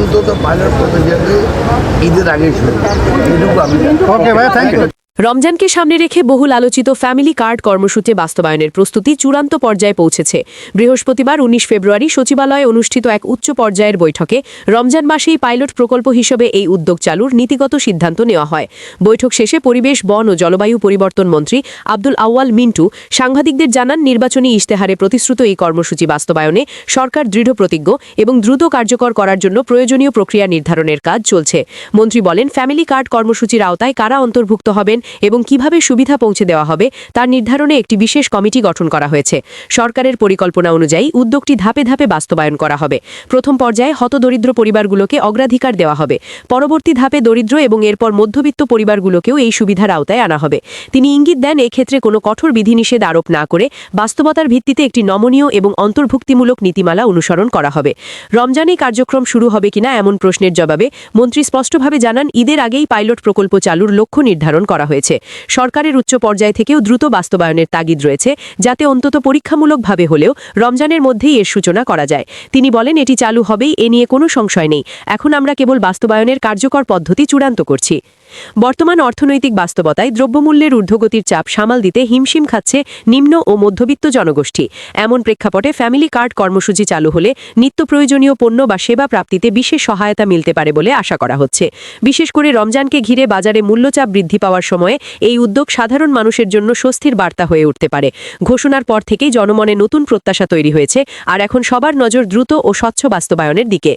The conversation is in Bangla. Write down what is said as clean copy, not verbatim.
অন্তত পাইলট প্রকল্পে ঈদের আগে শুরু, এটুকু আমি জানি। ওকে ভাই, থ্যাংক ইউ। রমজানকে সামনে রেখে বহুল আলোচিত ফ্যামিলি কার্ড কর্মসূচি বাস্তবায়নের প্রস্তুতি চূড়ান্ত পর্যায়ে পৌঁছেছে। বৃহস্পতিবার ১৯ ফেব্রুয়ারি সচিবালয়ে অনুষ্ঠিত এক উচ্চ পর্যায়ের বৈঠকে রমজান মাসেই পাইলট প্রকল্প হিসেবে এই উদ্যোগ চালুর নীতিগত সিদ্ধান্ত নেওয়া হয়। বৈঠক শেষে পরিবেশ, বন ও জলবায়ু পরিবর্তন মন্ত্রী আব্দুল আউয়াল মিন্টু সাংবাদিকদের জানান, নির্বাচনী ইশতেহারে প্রতিশ্রুত এই কর্মসূচি বাস্তবায়নে সরকার দৃঢ় প্রতিজ্ঞ এবং দ্রুত কার্যকর করার জন্য প্রয়োজনীয় প্রক্রিয়া নির্ধারণের কাজ চলছে। মন্ত্রী বলেন, ফ্যামিলি কার্ড কর্মসূচির আওতায় কারা অন্তর্ভুক্ত হবেন এবং কিভাবে সুবিধা পৌঁছে দেওয়া হবে তার নির্ধারণে একটি বিশেষ কমিটি গঠন করা হয়েছে। সরকারের পরিকল্পনা অনুযায়ী উদ্যোগটি ধাপে ধাপে বাস্তবায়ন করা হবে। প্রথম পর্যায়ে হতদরিদ্র পরিবারগুলোকে অগ্রাধিকার দেওয়া হবে। পরবর্তী ধাপে দরিদ্র এবং এরপর মধ্যবিত্ত পরিবারগুলোকেও এই সুবিধার আওতায় আনা হবে। তিনি ইঙ্গিত দেন, এক্ষেত্রে কোনো কঠোর বিধিনিষেধ আরোপ না করে বাস্তবতার ভিত্তিতে একটি নমনীয় এবং অন্তর্ভুক্তিমূলক নীতিমালা অনুসরণ করা হবে। রমজানে কার্যক্রম শুরু হবে কিনা এমন প্রশ্নের জবাবে মন্ত্রী স্পষ্টভাবে জানান, ঈদের আগেই পাইলট প্রকল্প চালুর লক্ষ্য নির্ধারণ করা হয়েছে। সরকারের উচ্চ পর্যায় থেকেও দ্রুত বাস্তবায়নের তাগিদ রয়েছে, যাতে অন্তত পরীক্ষামূলকভাবে হলেও রমজানের মধ্যেই এর সূচনা করা যায়। তিনি বলেন, এটি চালু হবেই, এ নিয়ে কোনো সংশয় নেই। এখন আমরা কেবল বাস্তবায়নের কার্যকর পদ্ধতি চূড়ান্ত করছি। বর্তমান অর্থনৈতিক বাস্তবতায় দ্রব্যমূল্যের ঊর্ধ্বগতির চাপ সামাল দিতে হিমশিম খাচ্ছে নিম্ন ও মধ্যবিত্ত জনগোষ্ঠী। এমন প্রেক্ষাপটে ফ্যামিলি কার্ড কর্মসূচি চালু হলে নিত্য প্রয়োজনীয় পণ্য বা সেবা প্রাপ্তিতে বিশেষ সহায়তা মিলতে পারে বলে আশা করা হচ্ছে। বিশেষ করে রমজানকে ঘিরে বাজারে মূল্যচাপ বৃদ্ধি পাওয়ার সময়ে এই উদ্যোগ সাধারণ মানুষের জন্য স্বস্তির বার্তা হয়ে উঠতে পারে। ঘোষণার পর থেকেই জনমনে নতুন প্রত্যাশা তৈরি হয়েছে, আর এখন সবার নজর দ্রুত ও স্বচ্ছ বাস্তবায়নের দিকে।